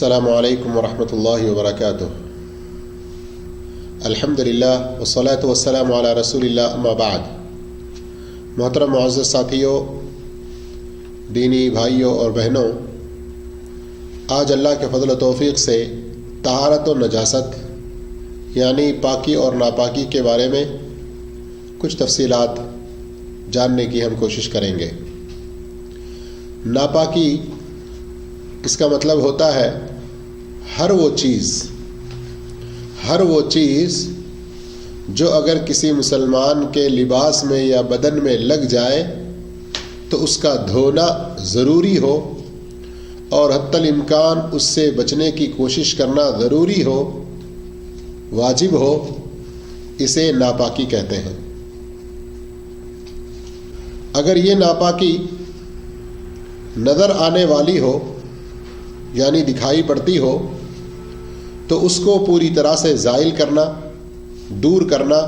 السلام علیکم ورحمۃ اللہ وبرکاتہ۔ الحمدللہ والصلاة والسلام علی رسول اللہ، اما بعد۔ محترم معزز ساتھیوں، دینی بھائیوں اور بہنوں، آج اللہ کے فضل و توفیق سے طہارت و نجاست یعنی پاکی اور ناپاکی کے بارے میں کچھ تفصیلات جاننے کی ہم کوشش کریں گے۔ ناپاکی اس کا مطلب ہوتا ہے ہر وہ چیز جو اگر کسی مسلمان کے لباس میں یا بدن میں لگ جائے تو اس کا دھونا ضروری ہو اور حتی الامکان اس سے بچنے کی کوشش کرنا ضروری ہو، واجب ہو، اسے ناپاکی کہتے ہیں۔ اگر یہ ناپاکی نظر آنے والی ہو یعنی دکھائی پڑتی ہو تو اس کو پوری طرح سے زائل کرنا، دور کرنا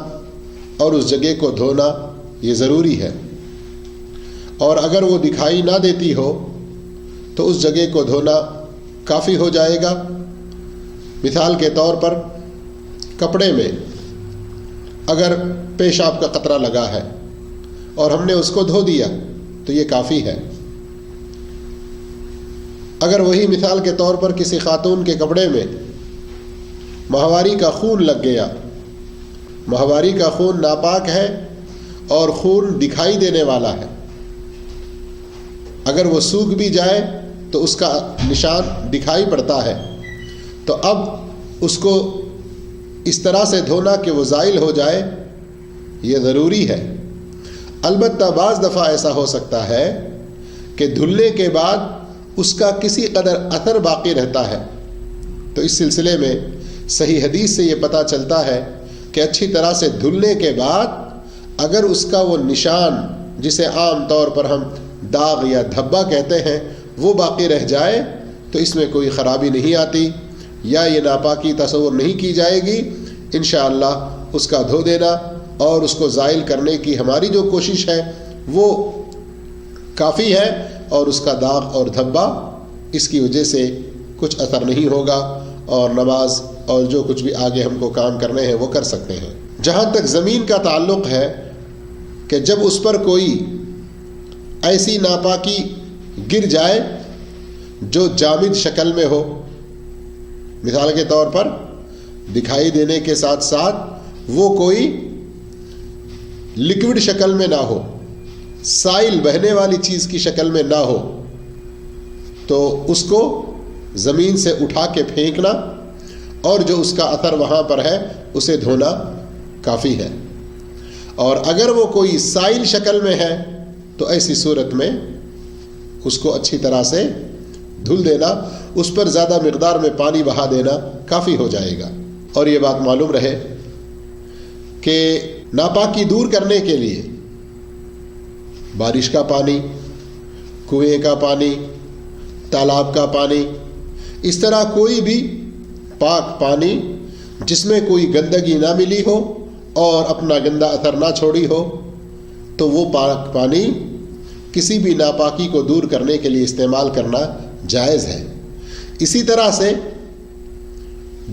اور اس جگہ کو دھونا یہ ضروری ہے، اور اگر وہ دکھائی نہ دیتی ہو تو اس جگہ کو دھونا کافی ہو جائے گا۔ مثال کے طور پر کپڑے میں اگر پیشاب کا قطرہ لگا ہے اور ہم نے اس کو دھو دیا تو یہ کافی ہے۔ اگر وہی مثال کے طور پر کسی خاتون کے کپڑے میں ماہواری کا خون لگ گیا، ماہواری کا خون ناپاک ہے اور خون دکھائی دینے والا ہے، اگر وہ سوکھ بھی جائے تو اس کا نشان دکھائی پڑتا ہے، تو اب اس کو اس طرح سے دھونا کہ وہ زائل ہو جائے یہ ضروری ہے۔ البتہ بعض دفعہ ایسا ہو سکتا ہے کہ دھلنے کے بعد اس کا کسی قدر اثر باقی رہتا ہے، تو اس سلسلے میں صحیح حدیث سے یہ پتہ چلتا ہے کہ اچھی طرح سے دھلنے کے بعد اگر اس کا وہ نشان جسے عام طور پر ہم داغ یا دھبا کہتے ہیں وہ باقی رہ جائے تو اس میں کوئی خرابی نہیں آتی یا یہ ناپاکی تصور نہیں کی جائے گی۔ انشاءاللہ اس کا دھو دینا اور اس کو زائل کرنے کی ہماری جو کوشش ہے وہ کافی ہے، اور اس کا داغ اور دھبا اس کی وجہ سے کچھ اثر نہیں ہوگا، اور نماز اور جو کچھ بھی آگے ہم کو کام کرنے ہیں وہ کر سکتے ہیں۔ جہاں تک زمین کا تعلق ہے کہ جب اس پر کوئی ایسی ناپاکی گر جائے جو جامد شکل میں ہو، مثال کے طور پر دکھائی دینے کے ساتھ ساتھ وہ کوئی لکوڈ شکل میں نہ ہو، سائل بہنے والی چیز کی شکل میں نہ ہو، تو اس کو زمین سے اٹھا کے پھینکنا اور جو اس کا اثر وہاں پر ہے اسے دھونا کافی ہے۔ اور اگر وہ کوئی سائل شکل میں ہے تو ایسی صورت میں اس کو اچھی طرح سے دھل دینا، اس پر زیادہ مقدار میں پانی بہا دینا کافی ہو جائے گا۔ اور یہ بات معلوم رہے کہ ناپاکی دور کرنے کے لیے بارش کا پانی، کنویں کا پانی، تالاب کا پانی، اس طرح کوئی بھی پاک پانی جس میں کوئی گندگی نہ ملی ہو اور اپنا گندا اثر نہ چھوڑی ہو، تو وہ پاک پانی کسی بھی ناپاکی کو دور کرنے کے لیے استعمال کرنا جائز ہے۔ اسی طرح سے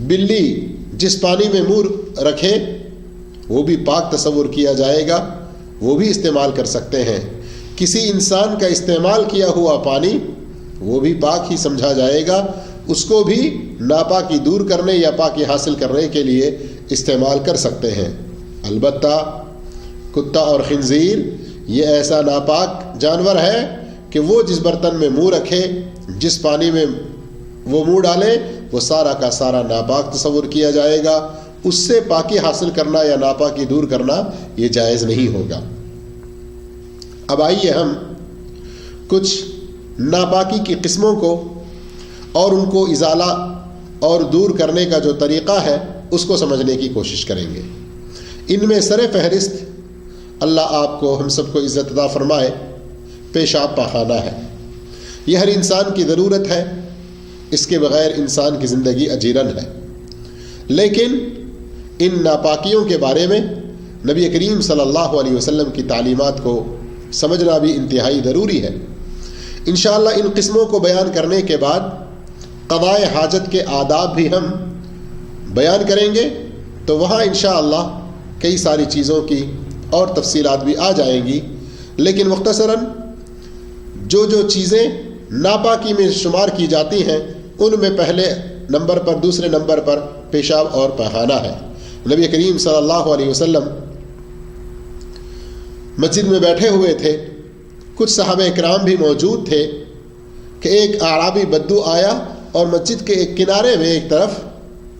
بلی جس پانی میں منہ رکھے وہ بھی پاک تصور کیا جائے گا، وہ بھی استعمال کر سکتے ہیں۔ کسی انسان کا استعمال کیا ہوا پانی وہ بھی پاک ہی سمجھا جائے گا، اس کو بھی ناپاکی دور کرنے یا پاکی حاصل کرنے کے لیے استعمال کر سکتے ہیں۔ البتہ کتا اور خنزیر یہ ایسا ناپاک جانور ہے کہ وہ جس برتن میں منہ رکھے، جس پانی میں وہ منہ ڈالے، وہ سارا کا سارا ناپاک تصور کیا جائے گا، اس سے پاکی حاصل کرنا یا ناپاکی دور کرنا یہ جائز نہیں ہوگا۔ اب آئیے ہم کچھ ناپاکی کی قسموں کو اور ان کو ازالہ اور دور کرنے کا جو طریقہ ہے اس کو سمجھنے کی کوشش کریں گے۔ ان میں سر فہرست، اللہ آپ کو ہم سب کو عزت عطا فرمائے، پیشاب پاخانہ ہے۔ یہ ہر انسان کی ضرورت ہے، اس کے بغیر انسان کی زندگی اجیرن ہے۔ لیکن ان ناپاکیوں کے بارے میں نبی کریم صلی اللہ علیہ وسلم کی تعلیمات کو سمجھنا بھی انتہائی ضروری ہے۔ انشاءاللہ ان قسموں کو بیان کرنے کے بعد قضائے حاجت کے آداب بھی ہم بیان کریں گے، تو وہاں انشاءاللہ کئی ساری چیزوں کی اور تفصیلات بھی آ جائیں گی. لیکن مختصراً جو چیزیں ناپاکی میں شمار کی جاتی ہیں ان میں پہلے نمبر پر، دوسرے نمبر پر پیشاب اور پخانہ ہے. نبی کریم صلی اللہ علیہ وسلم مسجد میں بیٹھے ہوئے تھے، کچھ صحابہ کرام بھی موجود تھے کہ ایک اعرابی بدو آیا اور مسجد کے ایک کنارے میں ایک طرف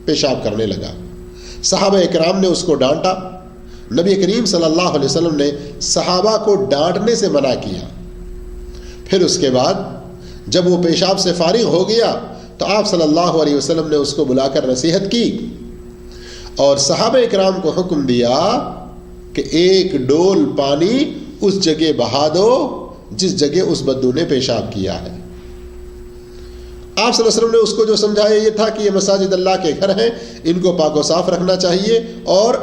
پیشاب کرنے لگا. صحابہ کرام نے اس کو ڈانٹا. نبی کریم صلی اللہ علیہ وسلم نے صحابہ کو ڈانٹنے سے منع کیا. پھر اس کے بعد جب وہ پیشاب سے فارغ ہو گیا تو آپ صلی اللہ علیہ وسلم نے اس کو بلا کر نصیحت کی اور صحابہ کرام کو حکم دیا کہ ایک ڈول پانی اس جگہ بہا دو جس جگہ اس بدو نے پیشاب کیا ہے. آپ صلی اللہ علیہ وسلم نے اس کو جو سمجھایا یہ تھا کہ یہ مساجد اللہ کے گھر ہیں، ان کو پاک و صاف رکھنا چاہیے اور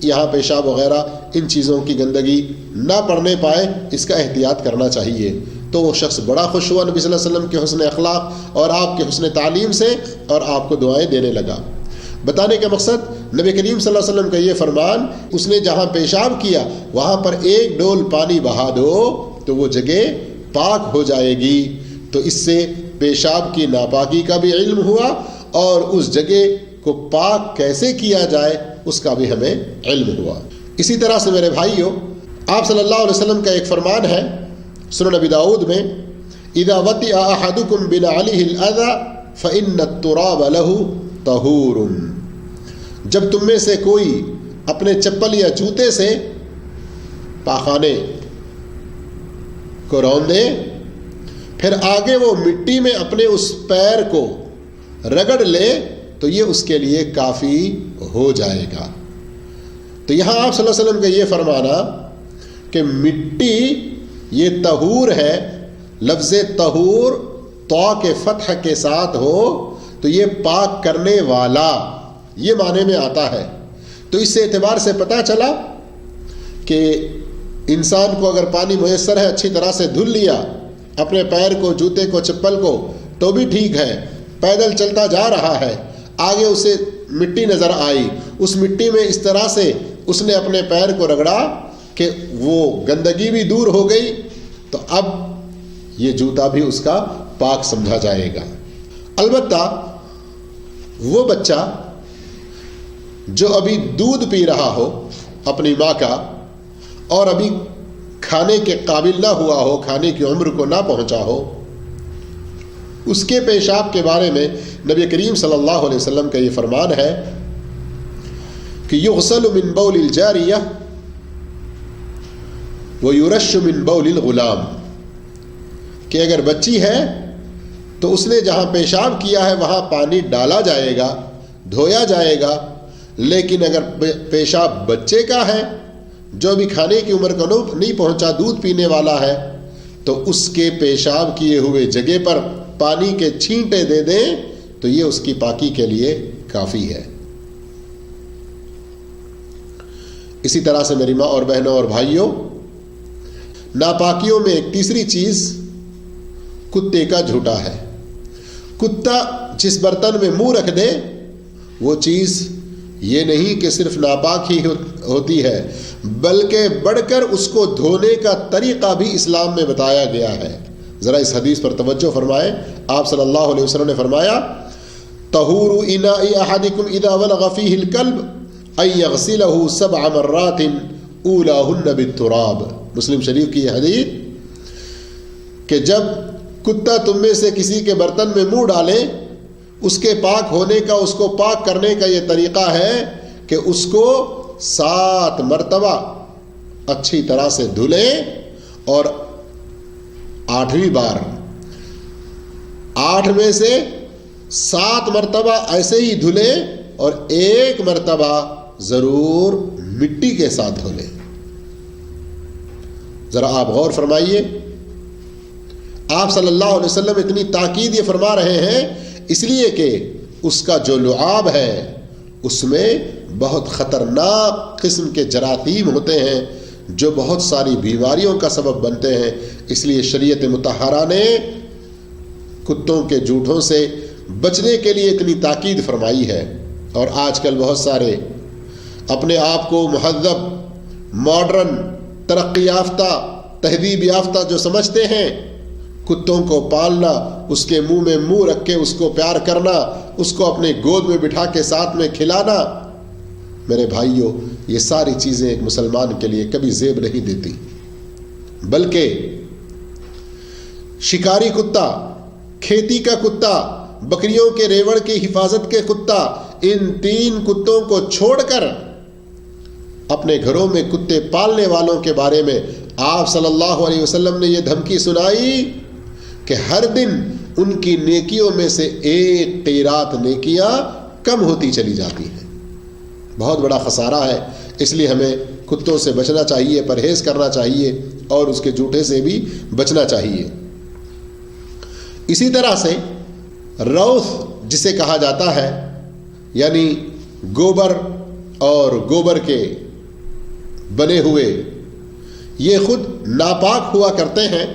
یہاں پیشاب وغیرہ ان چیزوں کی گندگی نہ پڑنے پائے، اس کا احتیاط کرنا چاہیے. تو وہ شخص بڑا خوش ہوا نبی صلی اللہ علیہ وسلم کے حسن اخلاق اور آپ کے حسن تعلیم سے، اور آپ کو دعائیں دینے لگا. بتانے کا مقصد نبی کریم صلی اللہ علیہ وسلم کا یہ فرمان، اس نے جہاں پیشاب کیا وہاں پر ایک ڈول پانی بہا دو تو وہ جگہ پاک ہو جائے گی. تو اس سے پیشاب کی ناپاکی کا بھی علم ہوا اور اس جگہ کو پاک کیسے کیا جائے اس کا بھی ہمیں علم ہوا. اسی طرح سے میرے بھائیوں، آپ صلی اللہ علیہ وسلم کا ایک فرمان ہے سنن ابی داؤد میں، اذا وطئ احدکم بنعلہ الاذى فان التراب له طہور. جب تم میں سے کوئی اپنے چپل یا جوتے سے پاخانے کو روندے پھر آگے وہ مٹی میں اپنے اس پیر کو رگڑ لے تو یہ اس کے لیے کافی ہو جائے گا. تو یہاں آپ صلی اللہ علیہ وسلم کا یہ فرمانا کہ مٹی یہ طہور ہے، لفظ طہور تو کے فتح کے ساتھ ہو تو یہ پاک کرنے والا یہ معنی میں آتا ہے. تو اس سے اعتبار سے پتہ چلا کہ انسان کو اگر پانی میسر ہے اچھی طرح سے دھل لیا اپنے پیر کو، جوتے کو، چپل کو تو بھی ٹھیک ہے. پیدل چلتا جا رہا ہے، آگے اسے مٹی نظر آئی، اس مٹی میں اس طرح سے اس نے اپنے پیر کو رگڑا کہ وہ گندگی بھی دور ہو گئی تو اب یہ جوتا بھی اس کا پاک سمجھا جائے گا. البتہ وہ بچہ جو ابھی دودھ پی رہا ہو اپنی ماں کا اور ابھی کھانے کے قابل نہ ہوا ہو، کھانے کی عمر کو نہ پہنچا ہو، اس کے پیشاب کے بارے میں نبی کریم صلی اللہ علیہ وسلم کا یہ فرمان ہے کہ یغسل من بول الجاریہ ویرش من بول الغلام، کہ اگر بچی ہے تو اس نے جہاں پیشاب کیا ہے وہاں پانی ڈالا جائے گا، دھویا جائے گا. لیکن اگر پیشاب بچے کا ہے جو بھی کھانے کی عمر کو نہیں پہنچا، دودھ پینے والا ہے، تو اس کے پیشاب کیے ہوئے جگہ پر پانی کے چھینٹے دے دیں تو یہ اس کی پاکی کے لیے کافی ہے. اسی طرح سے میری ماں اور بہنوں اور بھائیوں، ناپاکیوں میں ایک تیسری چیز کتے کا جھوٹا ہے. کتا جس برتن میں منہ رکھ دے وہ چیز یہ نہیں کہ صرف ناپاک ہی ہوتی ہے بلکہ بڑھ کر اس کو دھونے کا طریقہ بھی اسلام میں بتایا گیا ہے. ذرا اس حدیث پر توجہ فرمائیں. آپ صلی اللہ علیہ وسلم نے فرمایا طہور اناء احدکم اذا ولغ فیہ الکلب ان یغسلہ 7 مرات اولاہن بالتراب. مسلم شریف کی یہ حدیث کہ جب کتا تم میں سے کسی کے برتن میں منہ ڈالے اس کے پاک ہونے کا، اس کو پاک کرنے کا یہ طریقہ ہے کہ اس کو 7 مرتبہ اچھی طرح سے دھلے اور 8ویں بار 8 میں سے 7 مرتبہ ایسے ہی دھلے اور 1 مرتبہ ضرور مٹی کے ساتھ دھلے. ذرا آپ غور فرمائیے، آپ صلی اللہ علیہ وسلم اتنی تاکید یہ فرما رہے ہیں اس لیے کہ اس کا جو لعاب ہے اس میں بہت خطرناک قسم کے جراثیم ہوتے ہیں جو بہت ساری بیماریوں کا سبب بنتے ہیں. اس لیے شریعت مطہرہ نے کتوں کے جھوٹوں سے بچنے کے لیے اتنی تاکید فرمائی ہے. اور آج کل بہت سارے اپنے آپ کو مہذب، ماڈرن، ترقی یافتہ، تہذیب یافتہ جو سمجھتے ہیں، کتوں کو پالنا، اس کے منہ میں منہ رکھ کے اس کو پیار کرنا، اس کو اپنے گود میں بٹھا کے ساتھ میں کھلانا، میرے بھائیوں یہ ساری چیزیں ایک مسلمان کے لیے کبھی زیب نہیں دیتی. بلکہ شکاری کتا، کھیتی کا کتا، بکریوں کے ریوڑ کی حفاظت کے کتا، ان 3 کتوں کو چھوڑ کر اپنے گھروں میں کتے پالنے والوں کے بارے میں آپ صلی اللہ علیہ وسلم نے یہ دھمکی سنائی کہ ہر دن ان کی نیکیوں میں سے 1 قیرات نیکیاں کم ہوتی چلی جاتی ہیں. بہت بڑا خسارہ ہے. اس لیے ہمیں کتوں سے بچنا چاہیے، پرہیز کرنا چاہیے اور اس کے جھوٹے سے بھی بچنا چاہیے. اسی طرح سے روث جسے کہا جاتا ہے، یعنی گوبر اور گوبر کے بنے ہوئے، یہ خود ناپاک ہوا کرتے ہیں،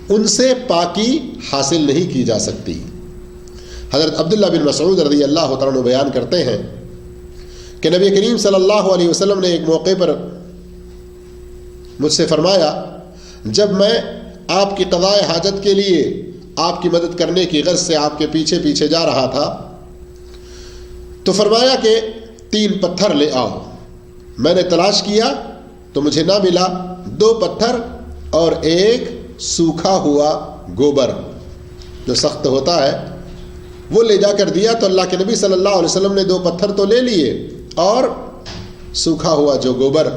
ان سے پاکی حاصل نہیں کی جا سکتی. حضرت عبداللہ بن مسعود رضی اللہ تعالیٰ عنہ بیان کرتے ہیں کہ نبی کریم صلی اللہ علیہ وسلم نے ایک موقع پر مجھ سے فرمایا، جب میں آپ کی قضاء حاجت کے لیے آپ کی مدد کرنے کی غرض سے آپ کے پیچھے پیچھے جا رہا تھا تو فرمایا کہ 3 پتھر لے آؤ. میں نے تلاش کیا تو مجھے نہ ملا. 2 پتھر اور 1 سوکھا ہوا گوبر جو سخت ہوتا ہے وہ لے جا کر دیا. تو اللہ کے نبی صلی اللہ علیہ وسلم نے 2 پتھر تو لے لیے اور سوکھا ہوا جو گوبر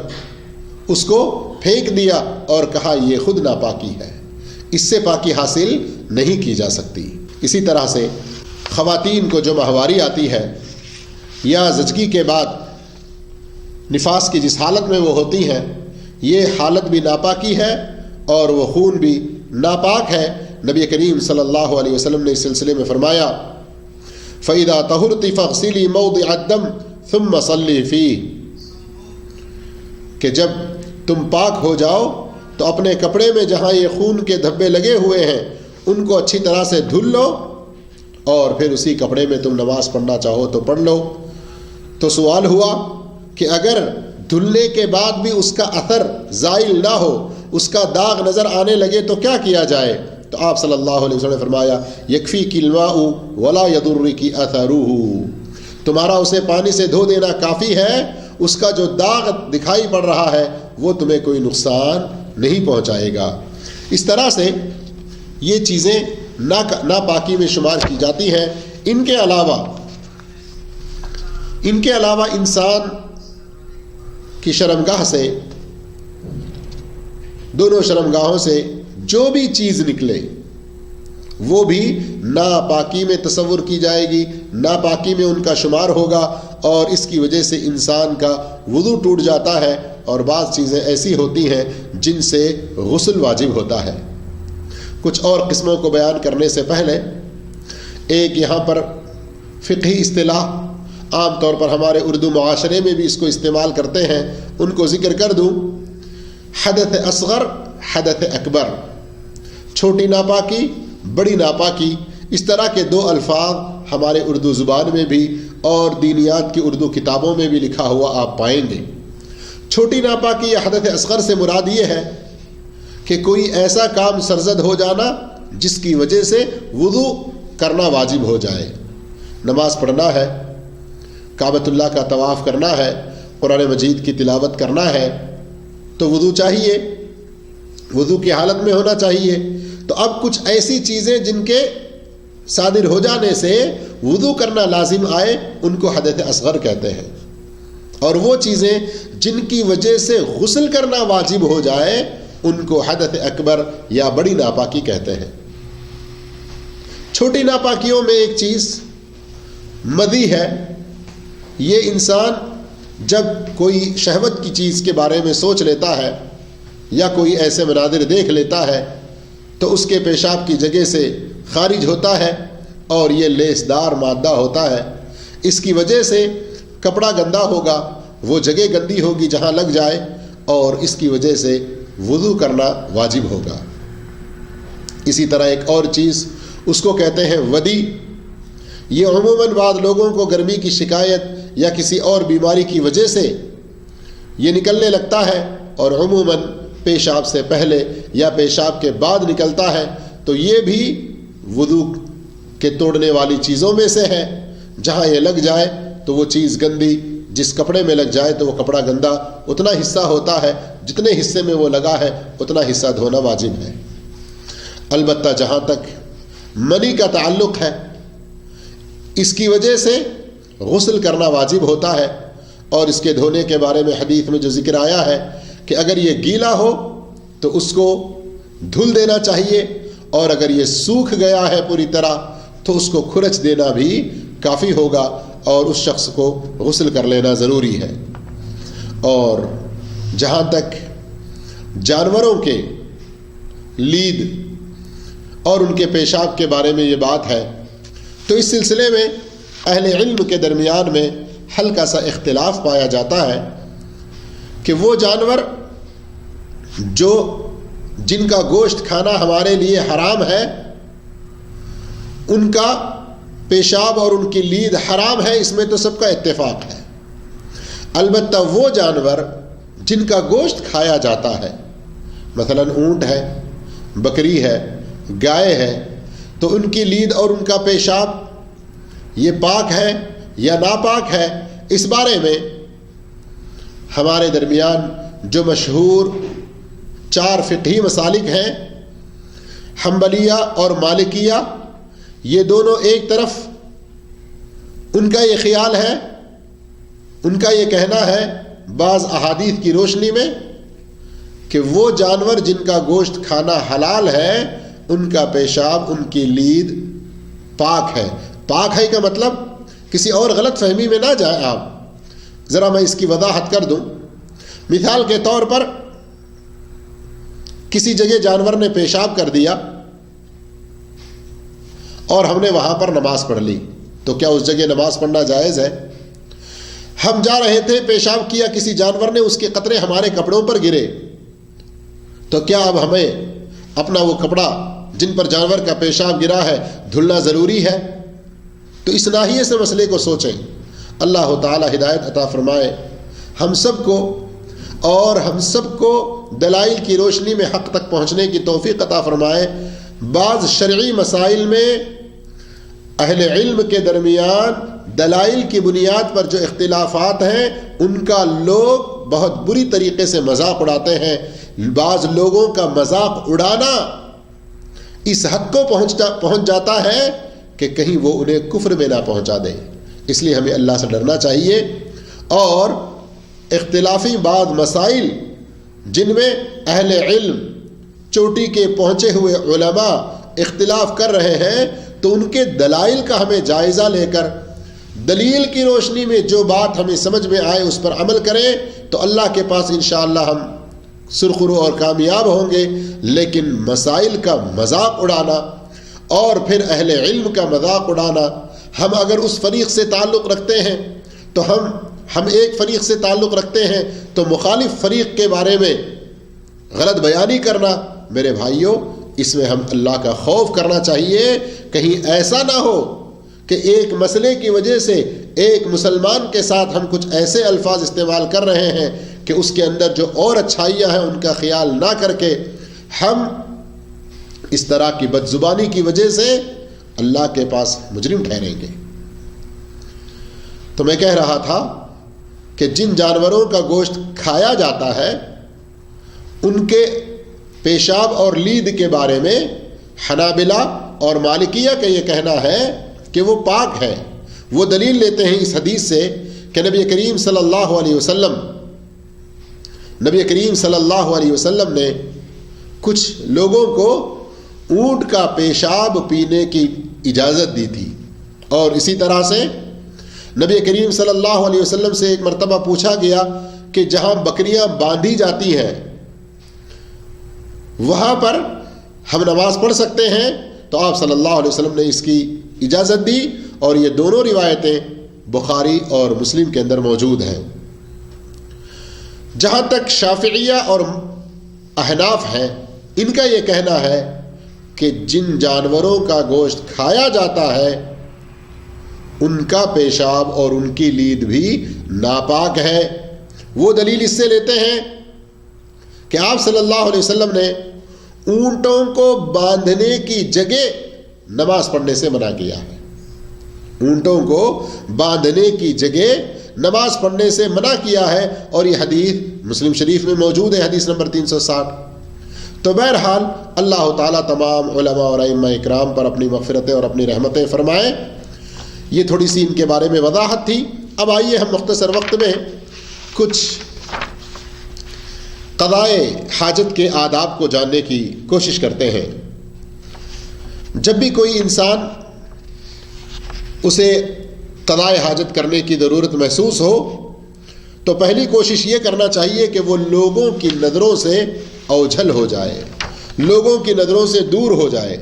اس کو پھینک دیا اور کہا یہ خود ناپاکی ہے، اس سے پاکی حاصل نہیں کی جا سکتی. اسی طرح سے خواتین کو جو ماہواری آتی ہے یا زچگی کے بعد نفاس کی جس حالت میں وہ ہوتی ہیں، یہ حالت بھی ناپاکی ہے اور وہ خون بھی ناپاک ہے. نبی کریم صلی اللہ علیہ وسلم نے اس سلسلے میں فرمایا فَإِذَا طَهُرْتِ فَاغْسِلِي مَوْضِعَ الدَّمِ ثُمَّ صَلِّي فِيهِ، کہ جب تم پاک ہو جاؤ تو اپنے کپڑے میں جہاں یہ خون کے دھبے لگے ہوئے ہیں ان کو اچھی طرح سے دھل لو اور پھر اسی کپڑے میں تم نماز پڑھنا چاہو تو پڑھ لو. تو سوال ہوا کہ اگر دھلنے کے بعد بھی اس کا اثر زائل نہ ہو، اس کا داغ نظر آنے لگے تو کیا کیا جائے؟ تو آپ صلی اللہ علیہ وسلم نے فرمایا یکفیک الماء ولا یضرک اثرہ، تمہارا اسے پانی سے دھو دینا کافی ہے، اس کا جو داغ دکھائی پڑ رہا ہے وہ تمہیں کوئی نقصان نہیں پہنچائے گا. اس طرح سے یہ چیزیں ناپاکی میں شمار کی جاتی ہیں. ان کے علاوہ انسان کی شرمگاہ سے، دونوں شرمگاہوں سے جو بھی چیز نکلے وہ بھی ناپاکی میں تصور کی جائے گی، ناپاکی میں ان کا شمار ہوگا اور اس کی وجہ سے انسان کا وضو ٹوٹ جاتا ہے اور بعض چیزیں ایسی ہوتی ہیں جن سے غسل واجب ہوتا ہے. کچھ اور قسموں کو بیان کرنے سے پہلے ایک یہاں پر فقہی اصطلاح عام طور پر ہمارے اردو معاشرے میں بھی اس کو استعمال کرتے ہیں، ان کو ذکر کر دوں. حدث اصغر، حدث اکبر، چھوٹی ناپاکی، بڑی ناپاکی، اس طرح کے 2 الفاظ ہمارے اردو زبان میں بھی اور دینیات کی اردو کتابوں میں بھی لکھا ہوا آپ پائیں گے. چھوٹی ناپاکی یا حدث اصغر سے مراد یہ ہے کہ کوئی ایسا کام سرزد ہو جانا جس کی وجہ سے وضو کرنا واجب ہو جائے. نماز پڑھنا ہے، کعبۃ اللہ کا طواف کرنا ہے، قرآن مجید کی تلاوت کرنا ہے تو وضو چاہیے، وضو کی حالت میں ہونا چاہیے. تو اب کچھ ایسی چیزیں جن کے صادر ہو جانے سے وضو کرنا لازم آئے ان کو حدث اصغر کہتے ہیں، اور وہ چیزیں جن کی وجہ سے غسل کرنا واجب ہو جائے ان کو حدث اکبر یا بڑی ناپاکی کہتے ہیں. چھوٹی ناپاکیوں میں ایک چیز مدی ہے. یہ انسان جب کوئی شہوت کی چیز کے بارے میں سوچ لیتا ہے یا کوئی ایسے مناظر دیکھ لیتا ہے تو اس کے پیشاب کی جگہ سے خارج ہوتا ہے اور یہ لیسدار مادہ ہوتا ہے. اس کی وجہ سے کپڑا گندا ہوگا، وہ جگہ گندی ہوگی جہاں لگ جائے اور اس کی وجہ سے وضو کرنا واجب ہوگا. اسی طرح ایک اور چیز اس کو کہتے ہیں ودی. یہ عموماً بعض لوگوں کو گرمی کی شکایت یا کسی اور بیماری کی وجہ سے یہ نکلنے لگتا ہے اور عموماً پیشاب سے پہلے یا پیشاب کے بعد نکلتا ہے، تو یہ بھی وضو کے توڑنے والی چیزوں میں سے ہے. جہاں یہ لگ جائے تو وہ چیز گندی، جس کپڑے میں لگ جائے تو وہ کپڑا گندا، اتنا حصہ ہوتا ہے، جتنے حصے میں وہ لگا ہے اتنا حصہ دھونا واجب ہے. البتہ جہاں تک منی کا تعلق ہے، اس کی وجہ سے غسل کرنا واجب ہوتا ہے، اور اس کے دھونے کے بارے میں حدیث میں جو ذکر آیا ہے کہ اگر یہ گیلا ہو تو اس کو دھل دینا چاہیے، اور اگر یہ سوکھ گیا ہے پوری طرح تو اس کو کھرچ دینا بھی کافی ہوگا، اور اس شخص کو غسل کر لینا ضروری ہے. اور جہاں تک جانوروں کے لید اور ان کے پیشاب کے بارے میں یہ بات ہے، تو اس سلسلے میں اہل علم کے درمیان میں ہلکا سا اختلاف پایا جاتا ہے کہ وہ جانور جن کا گوشت کھانا ہمارے لیے حرام ہے، ان کا پیشاب اور ان کی لید حرام ہے، اس میں تو سب کا اتفاق ہے. البتہ وہ جانور جن کا گوشت کھایا جاتا ہے، مثلا اونٹ ہے، بکری ہے، گائے ہے، تو ان کی لید اور ان کا پیشاب یہ پاک ہے یا ناپاک ہے، اس بارے میں ہمارے درمیان جو مشہور 4 فقہی مسالک ہیں، حنبلیہ اور مالکیہ، یہ دونوں ایک طرف ان کا یہ خیال ہے، ان کا یہ کہنا ہے بعض احادیث کی روشنی میں کہ وہ جانور جن کا گوشت کھانا حلال ہے، ان کا پیشاب، ان کی لید پاک ہے. پاک ہے کا مطلب کسی اور غلط فہمی میں نہ جائیں آپ. ذرا میں اس کی وضاحت کر دوں. مثال کے طور پر کسی جگہ جانور نے پیشاب کر دیا اور ہم نے وہاں پر نماز پڑھ لی، تو کیا اس جگہ نماز پڑھنا جائز ہے؟ ہم جا رہے تھے، پیشاب کیا کسی جانور نے، اس کے قطرے ہمارے کپڑوں پر گرے، تو کیا اب ہمیں اپنا وہ کپڑا جن پر جانور کا پیشاب گرا ہے دھلنا ضروری ہے؟ تو اس ناحیے سے مسئلے کو سوچیں. اللہ تعالی ہدایت عطا فرمائے ہم سب کو، اور ہم سب کو دلائل کی روشنی میں حق تک پہنچنے کی توفیق عطا فرمائے. بعض شرعی مسائل میں اہل علم کے درمیان دلائل کی بنیاد پر جو اختلافات ہیں ان کا لوگ بہت بری طریقے سے مذاق اڑاتے ہیں. بعض لوگوں کا مذاق اڑانا اس حد کو پہنچ جاتا ہے کہ کہیں وہ انہیں کفر میں نہ پہنچا دے. اس لیے ہمیں اللہ سے ڈرنا چاہیے، اور اختلافی بعض مسائل جن میں اہل علم، چوٹی کے پہنچے ہوئے علماء اختلاف کر رہے ہیں، تو ان کے دلائل کا ہمیں جائزہ لے کر دلیل کی روشنی میں جو بات ہمیں سمجھ میں آئے اس پر عمل کریں، تو اللہ کے پاس انشاءاللہ ہم سرخرو اور کامیاب ہوں گے. لیکن مسائل کا مذاق اڑانا اور پھر اہل علم کا مذاق اڑانا، ہم اگر اس فریق سے تعلق رکھتے ہیں تو ہم ایک فریق سے تعلق رکھتے ہیں تو مخالف فریق کے بارے میں غلط بیانی کرنا، میرے بھائیوں اس میں ہم اللہ کا خوف کرنا چاہیے. کہیں ایسا نہ ہو کہ ایک مسئلے کی وجہ سے ایک مسلمان کے ساتھ ہم کچھ ایسے الفاظ استعمال کر رہے ہیں کہ اس کے اندر جو اور اچھائیاں ہیں ان کا خیال نہ کر کے ہم اس طرح کی بدزبانی کی وجہ سے اللہ کے پاس مجرم ٹھہریں گے. تو میں کہہ رہا تھا کہ جن جانوروں کا گوشت کھایا جاتا ہے ان کے پیشاب اور لید کے بارے میں حنابلہ اور مالکیہ کا یہ کہنا ہے کہ وہ پاک ہے. وہ دلیل لیتے ہیں اس حدیث سے کہ نبی کریم صلی اللہ علیہ وسلم نے کچھ لوگوں کو اونٹ کا پیشاب پینے کی اجازت دی تھی، اور اسی طرح سے نبی کریم صلی اللہ علیہ وسلم سے ایک مرتبہ پوچھا گیا کہ جہاں بکریاں باندھی جاتی ہیں وہاں پر ہم نماز پڑھ سکتے ہیں؟ تو آپ صلی اللہ علیہ وسلم نے اس کی اجازت دی، اور یہ دونوں روایتیں بخاری اور مسلم کے اندر موجود ہیں. جہاں تک شافعیہ اور احناف ہیں، ان کا یہ کہنا ہے کہ جن جانوروں کا گوشت کھایا جاتا ہے ان کا پیشاب اور ان کی لید بھی ناپاک ہے۔ وہ دلیل اس سے لیتے ہیں کہ آپ صلی اللہ علیہ وسلم نے اونٹوں کو باندھنے کی جگہ نماز پڑھنے سے منع کیا ہے۔ اونٹوں کو باندھنے کی جگہ نماز پڑھنے سے منع کیا ہے، اور یہ حدیث مسلم شریف میں موجود ہے، حدیث نمبر 360۔ تو بہرحال اللہ تعالیٰ تمام علماء اور ائمہ اکرام پر اپنی مغفرتیں اور اپنی رحمتیں فرمائے۔ یہ تھوڑی سی ان کے بارے میں وضاحت تھی۔ اب آئیے ہم مختصر وقت میں کچھ قضائے حاجت کے آداب کو جاننے کی کوشش کرتے ہیں۔ جب بھی کوئی انسان اسے قضائے حاجت کرنے کی ضرورت محسوس ہو تو پہلی کوشش یہ کرنا چاہیے کہ وہ لوگوں کی نظروں سے اوجھل ہو جائے، لوگوں کی نظروں سے دور ہو جائے۔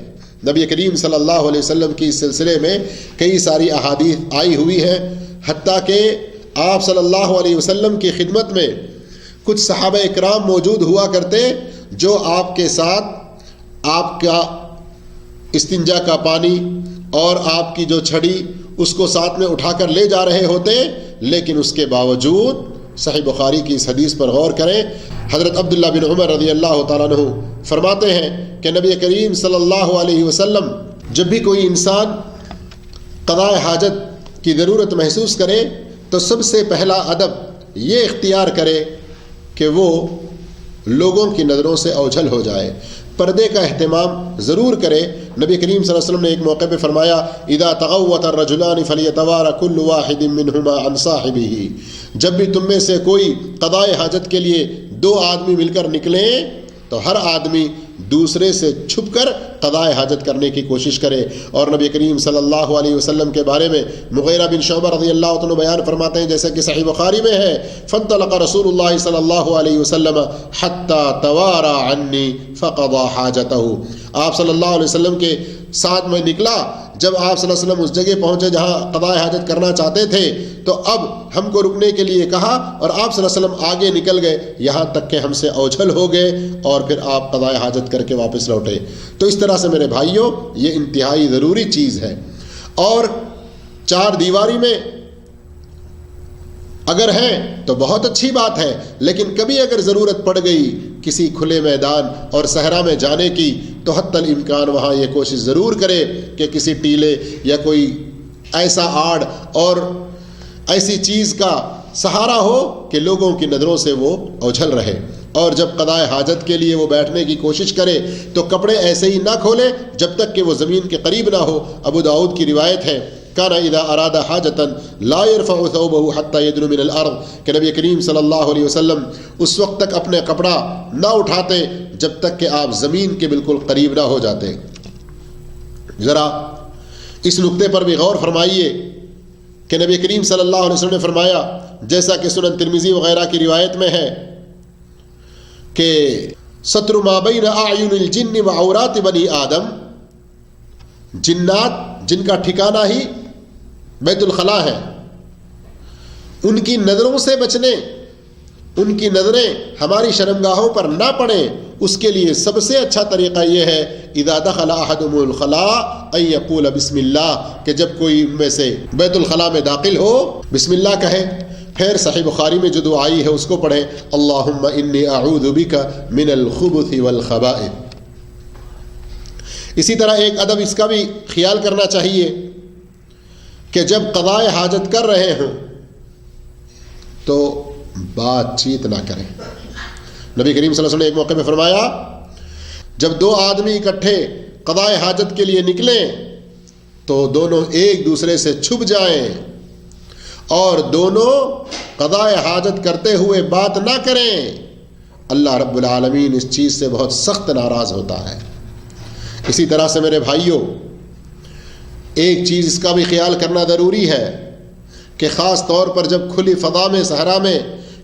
نبی کریم صلی اللہ علیہ وسلم کی اس سلسلے میں کئی ساری احادیث آئی ہوئی ہیں، حتیٰ کہ آپ صلی اللہ علیہ وسلم کی خدمت میں کچھ صحابہ اکرام موجود ہوا کرتے جو آپ کے ساتھ آپ کا استنجا کا پانی اور آپ کی جو چھڑی اس کو ساتھ میں اٹھا کر لے جا رہے ہوتے، لیکن اس کے باوجود صحیح بخاری کی اس حدیث پر غور کریں، حضرت عبداللہ بن عمر رضی اللہ تعالیٰ عنہ فرماتے ہیں کہ نبی کریم صلی اللہ علیہ وسلم جب بھی کوئی انسان قضاء حاجت کی ضرورت محسوس کرے تو سب سے پہلا ادب یہ اختیار کرے کہ وہ لوگوں کی نظروں سے اوجھل ہو جائے، پردے کا اہتمام ضرور کرے۔ نبی کریم صلی اللہ علیہ وسلم نے ایک موقع پہ فرمایا اذا تغوط الرجلان فلیتوارى كل واحد منهما عن صاحبه، جب بھی تم میں سے کوئی قضاء حاجت کے لیے دو آدمی مل کر نکلیں تو ہر آدمی دوسرے سے چھپ کر قضاء حاجت کرنے کی کوشش کرے۔ اور نبی کریم صلی اللہ علیہ وسلم کے بارے میں مغیرہ بن شعبہ رضی اللہ عنہ بیان فرماتے ہیں، جیسا کہ صحیح بخاری میں ہے، فانطلق رسول اللہ صلی اللہ علیہ وسلم حتی توارى عنی فقضى حاجته، آپ صلی اللہ علیہ وسلم کے ساتھ میں نکلا، جب آپ صلی اللہ علیہ وسلم اس جگہ پہنچے جہاں قضاء حاجت کرنا چاہتے تھے تو اب ہم کو رکنے کے لیے کہا، اور آپ صلی اللہ علیہ وسلم آگے نکل گئے یہاں تک کہ ہم سے اوجھل ہو گئے، اور پھر آپ قضاء حاجت کر کے واپس لوٹے۔ تو اس طرح سے میرے بھائیوں یہ انتہائی ضروری چیز ہے۔ اور چار دیواری میں اگر ہیں تو بہت اچھی بات ہے، لیکن کبھی اگر ضرورت پڑ گئی کسی کھلے میدان اور صحرا میں جانے کی تو حتی الامکان وہاں یہ کوشش ضرور کرے کہ کسی ٹیلے یا کوئی ایسا آڑ اور ایسی چیز کا سہارا ہو کہ لوگوں کی نظروں سے وہ اوجھل رہے۔ اور جب قضاء حاجت کے لیے وہ بیٹھنے کی کوشش کرے تو کپڑے ایسے ہی نہ کھولے جب تک کہ وہ زمین کے قریب نہ ہو۔ ابو داؤد کی روایت ہے کان اذا اراد حاجتا لا يرفع ثوبه حتى يدنو من الارض، کہ نبی کریم صلی اللہ علیہ وسلم اس وقت تک اپنے کپڑا نہ اٹھاتے جب تک کہ آپ زمین کے بالکل قریب نہ ہو جاتے۔ ذرا اس نقطے پر بھی غور فرمائیے کہ نبی کریم صلی اللہ علیہ وسلم نے فرمایا، جیسا کہ سنن ترمذی وغیرہ کی روایت میں ہے کہ ستر ما بین اعین الجن وعورات بنی آدم، جنات جن کا ٹھکانہ ہی بیت الخلاء ہے، ان کی نظروں سے بچنے، ان کی نظریں ہماری شرمگاہوں پر نہ پڑیں، اس کے لیے سب سے اچھا طریقہ یہ ہے اذا دخل احدهم الخلاء ان یقول بسم اللہ، کہ جب کوئی ان میں سے بیت الخلاء میں داخل ہو بسم اللہ کہے۔ پھر صحیح بخاری میں جو دعا آئی ہے اس کو پڑھیں، اللہم انی اعوذ بک من الخبث والخبائث۔ اسی طرح ایک ادب اس کا بھی خیال کرنا چاہیے کہ جب قضاء حاجت کر رہے ہوں تو بات چیت نہ کریں۔ نبی کریم صلی اللہ علیہ وسلم نے ایک موقع میں فرمایا جب دو آدمی اکٹھے قضاء حاجت کے لیے نکلیں تو دونوں ایک دوسرے سے چھپ جائیں اور دونوں قضاء حاجت کرتے ہوئے بات نہ کریں۔ اللہ رب العالمین اس چیز سے بہت سخت ناراض ہوتا ہے۔ اسی طرح سے میرے بھائیوں ایک چیز اس کا بھی خیال کرنا ضروری ہے کہ خاص طور پر جب کھلی فضا میں صحرا میں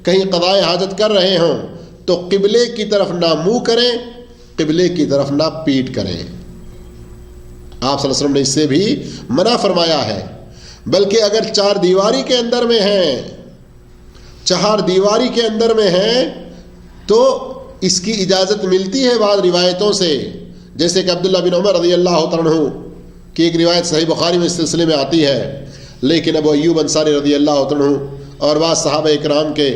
کہیں قضاء حاجت کر رہے ہوں تو قبلے کی طرف نہ منہ کریں، قبلے کی طرف نہ پیٹ کریں۔ آپ صلی اللہ علیہ وسلم نے اس سے بھی منع فرمایا ہے۔ بلکہ اگر چار دیواری کے اندر میں ہیں، چہار دیواری کے اندر میں ہیں تو اس کی اجازت ملتی ہے بعض روایتوں سے جیسے کہ عبداللہ بن عمر رضی اللہ تعالیٰ عنہ کی ایک روایت صحیح بخاری میں اس سلسلے میں آتی ہے، لیکن ابو ایوب انصاری رضی اللہ تعالیٰ عنہ اور بعض صحابہ اکرام کے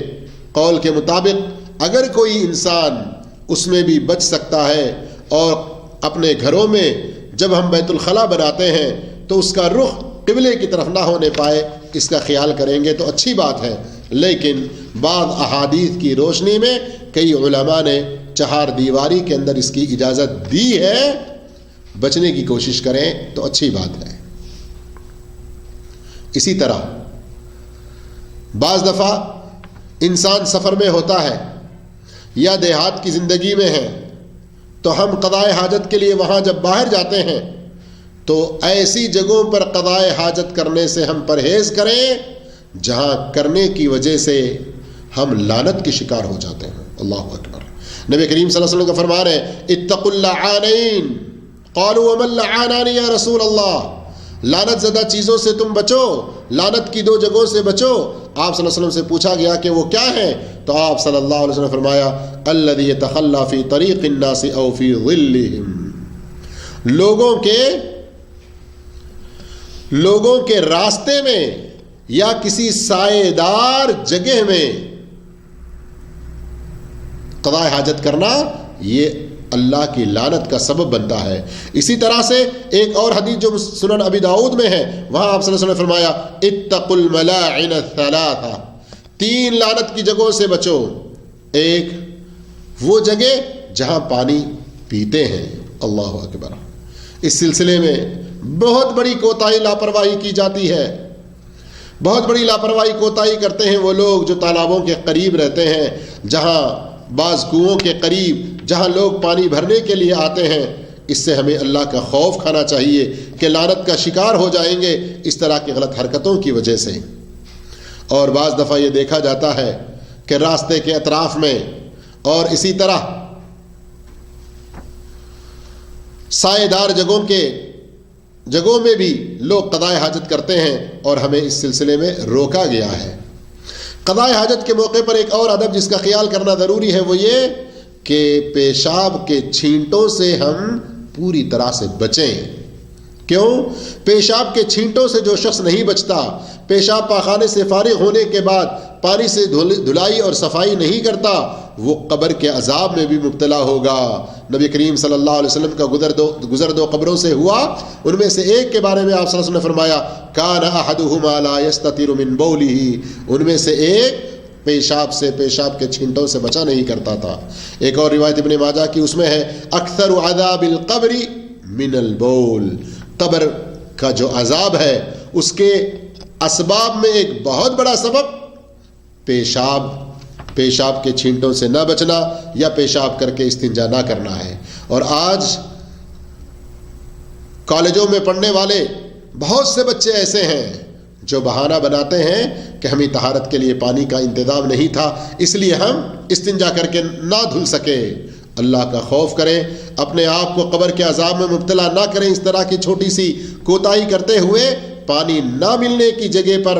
قول کے مطابق اگر کوئی انسان اس میں بھی بچ سکتا ہے اور اپنے گھروں میں جب ہم بیت الخلاء بناتے ہیں تو اس کا رخ قبلے کی طرف نہ ہونے پائے، اس کا خیال کریں گے تو اچھی بات ہے. لیکن بعض احادیث کی روشنی میں کئی علماء نے چہار دیواری کے اندر اس کی اجازت دی ہے، بچنے کی کوشش کریں تو اچھی بات ہے. اسی طرح بعض دفعہ انسان سفر میں ہوتا ہے یا دیہات کی زندگی میں ہے تو ہم قضائے حاجت کے لیے وہاں جب باہر جاتے ہیں تو ایسی جگہوں پر قضائے حاجت کرنے سے ہم پرہیز کریں جہاں کرنے کی وجہ سے ہم لعنت کے شکار ہو جاتے ہیں. اللہ اکبر. نبی کریم صلی اللہ علیہ وسلم کا فرمان ہے اتقوا اللعانین قالوا وما اللعانان یا رسول اللہ. لعنت زدہ چیزوں سے تم بچو، لعنت کی 2 جگہوں سے بچو. آپ صلی اللہ علیہ وسلم سے پوچھا گیا کہ وہ کیا ہیں، تو آپ صلی اللہ علیہ وسلم نے فرمایا الذی یتخلی فی طریق الناس او فی ظلہم. لوگوں کے راستے میں یا کسی سائے دار جگہ میں قضاء حاجت کرنا یہ اللہ کی لعنت کا سبب بنتا ہے. اسی طرح سے ایک اور حدیث جو سنن ابی داؤد میں ہے، وہاں آپ صلی اللہ علیہ وسلم نے فرمایا اتقوا الملاعن الثلاثہ. 3 لعنت کی جگہوں سے بچو. ایک وہ جگہ جہاں پانی پیتے ہیں. اللہ اکبر. اس سلسلے میں بہت بڑی کوتاہی لاپرواہی کی جاتی ہے. بہت بڑی لاپرواہی کوتاہی کرتے ہیں وہ لوگ جو تالابوں کے قریب رہتے ہیں، جہاں بعض کنوؤں کے قریب جہاں لوگ پانی بھرنے کے لیے آتے ہیں. اس سے ہمیں اللہ کا خوف کھانا چاہیے کہ لعنت کا شکار ہو جائیں گے اس طرح کی غلط حرکتوں کی وجہ سے. اور بعض دفعہ یہ دیکھا جاتا ہے کہ راستے کے اطراف میں اور اسی طرح سائے دار جگہوں میں بھی لوگ قضائے حاجت کرتے ہیں اور ہمیں اس سلسلے میں روکا گیا ہے. قضائے حاجت کے موقع پر ایک اور ادب جس کا خیال کرنا ضروری ہے وہ یہ کہ پیشاب کے چھینٹوں سے ہم پوری طرح سے بچیں. کیوں؟ پیشاب کے چھینٹوں سے جو شخص نہیں بچتا، پیشاب پاخانے سے فارغ ہونے کے بعد پانی سے دھلائی اور صفائی نہیں کرتا، وہ قبر کے عذاب میں بھی مبتلا ہوگا. نبی کریم صلی اللہ علیہ وسلم کا گزر دو قبروں سے ہوا. ان میں سے ایک کے بارے میں آپ صلی اللہ علیہ وسلم نے فرمایا کان احدہما لا یستتر من بولہ. ان میں سے ایک پیشاب کے چھینٹوں سے بچا نہیں کرتا تھا. ایک اور روایت ابن ماجہ کی اس میں ہے اکثر عذاب القبر من البول. قبر کا جو عذاب ہے اس کے اسباب میں ایک بہت بڑا سبب پیشاب کے چھینٹوں سے نہ بچنا یا پیشاب کر کے استنجا نہ کرنا ہے. اور آج کالجوں میں پڑھنے والے بہت سے بچے ایسے ہیں جو بہانہ بناتے ہیں کہ ہمیں طہارت کے لیے پانی کا انتظام نہیں تھا اس لیے ہم استنجا کر کے نہ دھل سکے. اللہ کا خوف کریں، اپنے آپ کو قبر کے عذاب میں مبتلا نہ کریں. اس طرح کی چھوٹی سی کوتاہی کرتے ہوئے پانی نہ ملنے کی جگہ پر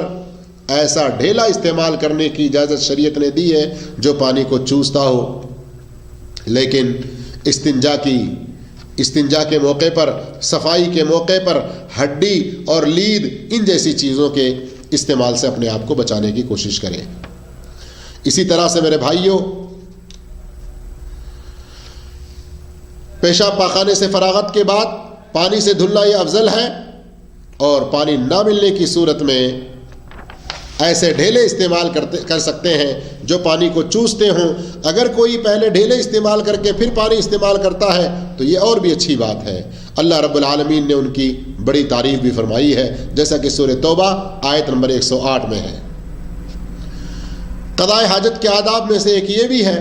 ایسا ڈھیلا استعمال کرنے کی اجازت شریعت نے دی ہے جو پانی کو چوستا ہو. لیکن استنجا کے موقع پر، صفائی کے موقع پر ہڈی اور لید ان جیسی چیزوں کے استعمال سے اپنے آپ کو بچانے کی کوشش کریں. اسی طرح سے میرے بھائیوں، پیشاب پاخانے سے فراغت کے بعد پانی سے دھلنا یہ افضل ہے. اور پانی نہ ملنے کی صورت میں ایسے ڈھیلے استعمال کر سکتے ہیں جو پانی کو چوستے ہوں. اگر کوئی پہلے ڈھیلے استعمال کر کے پھر پانی استعمال کرتا ہے تو یہ اور بھی اچھی بات ہے. اللہ رب العالمین نے ان کی بڑی تعریف بھی فرمائی ہے جیسا کہ سورہ توبہ آیت نمبر 108 میں ہے. قضائے حاجت کے آداب میں سے ایک یہ بھی ہے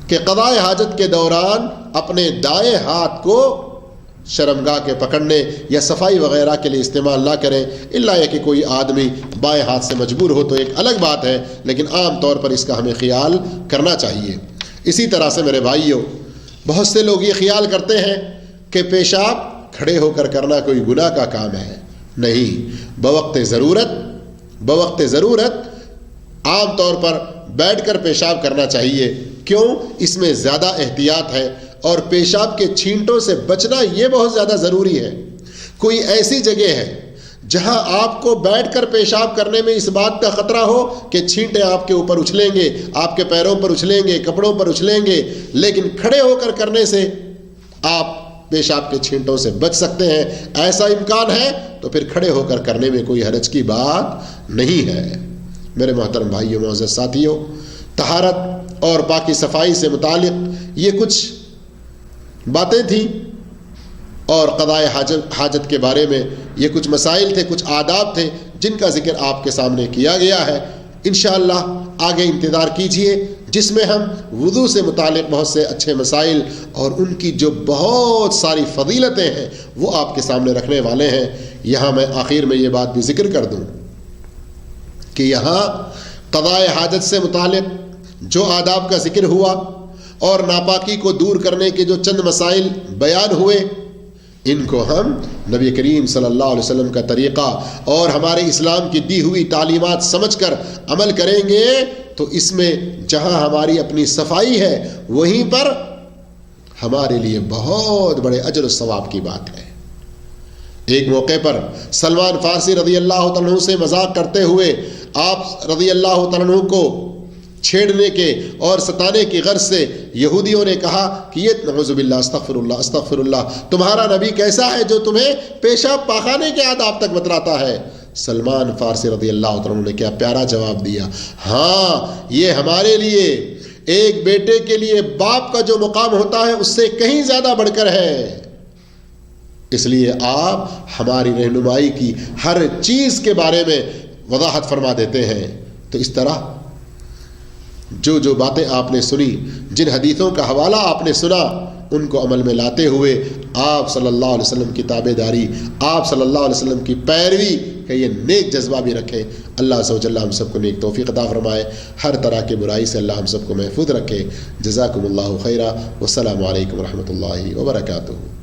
کہ قضائے حاجت کے دوران اپنے دائیں ہاتھ کو شرمگاہ کے پکڑنے یا صفائی وغیرہ کے لیے استعمال نہ کریں، الا یہ کہ کوئی آدمی بائیں ہاتھ سے مجبور ہو تو ایک الگ بات ہے، لیکن عام طور پر اس کا ہمیں خیال کرنا چاہیے. اسی طرح سے میرے بھائیوں، بہت سے لوگ یہ خیال کرتے ہیں کہ پیشاب کھڑے ہو کر کرنا کوئی گناہ کا کام ہے. نہیں، بوقت ضرورت عام طور پر بیٹھ کر پیشاب کرنا چاہیے. کیوں؟ اس میں زیادہ احتیاط ہے. اور پیشاب کے چھینٹوں سے بچنا یہ بہت زیادہ ضروری ہے۔ کوئی ایسی جگہ ہے جہاں آپ کو بیٹھ کر پیشاب کرنے میں اس بات کا خطرہ ہو کہ چھینٹے آپ کے اوپر اچھلیں گے، آپ کے پیروں پر اچھلیں گے، کپڑوں پر اچھلیں گے، لیکن کھڑے ہو کر کرنے سے آپ پیشاب کے چھینٹوں سے بچ سکتے ہیں، ایسا امکان ہے تو پھر کھڑے ہو کر کرنے میں کوئی حرج کی بات نہیں ہے۔ میرے محترم بھائیوں، معزز ساتھیوں، طہارت اور پاکی صفائی سے متعلق یہ کچھ باتیں تھیں، اور قضاء حاجت کے بارے میں یہ کچھ مسائل تھے، کچھ آداب تھے جن کا ذکر آپ کے سامنے کیا گیا ہے۔ انشاءاللہ آگے انتظار کیجئے جس میں ہم وضو سے متعلق بہت سے اچھے مسائل اور ان کی جو بہت ساری فضیلتیں ہیں وہ آپ کے سامنے رکھنے والے ہیں۔ یہاں میں آخر میں یہ بات بھی ذکر کر دوں کہ یہاں قضاء حاجت سے متعلق جو آداب کا ذکر ہوا اور ناپاکی کو دور کرنے کے جو چند مسائل بیان ہوئے، ان کو ہم نبی کریم صلی اللہ علیہ وسلم کا طریقہ اور ہمارے اسلام کی دی ہوئی تعلیمات سمجھ کر عمل کریں گے تو اس میں جہاں ہماری اپنی صفائی ہے وہیں پر ہمارے لیے بہت بڑے اجر و ثواب کی بات ہے۔ ایک موقع پر سلمان فارسی رضی اللہ تعالیٰ عنہ سے مذاق کرتے ہوئے آپ رضی اللہ تعالیٰ عنہ کو چھیڑنے کے اور ستانے کی غرض سے یہودیوں نے کہا کہ یہ نعوذ باللہ استغفر اللہ، تمہارا نبی کیسا ہے جو تمہیں پیشاب پاخانے کے آداب تک بتلاتا ہے؟ سلمان فارسی رضی اللہ عنہ نے کیا پیارا جواب دیا، ہاں یہ ہمارے لیے ایک بیٹے کے لیے باپ کا جو مقام ہوتا ہے اس سے کہیں زیادہ بڑھ کر ہے، اس لیے آپ ہماری رہنمائی کی ہر چیز کے بارے میں وضاحت فرما دیتے ہیں۔ تو اس طرح جو جو باتیں آپ نے سنی، جن حدیثوں کا حوالہ آپ نے سنا، ان کو عمل میں لاتے ہوئے آپ صلی اللہ علیہ وسلم کی تابع داری، آپ صلی اللہ علیہ وسلم کی پیروی کا یہ نیک جذبہ بھی رکھیں۔ اللہ عز و جل ہم سب کو نیک توفیق عطا فرمائے، ہر طرح کی برائی سے اللہ ہم سب کو محفوظ رکھے۔ جزاکم اللہ خیرا، والسلام علیکم ورحمۃ اللہ وبرکاتہ۔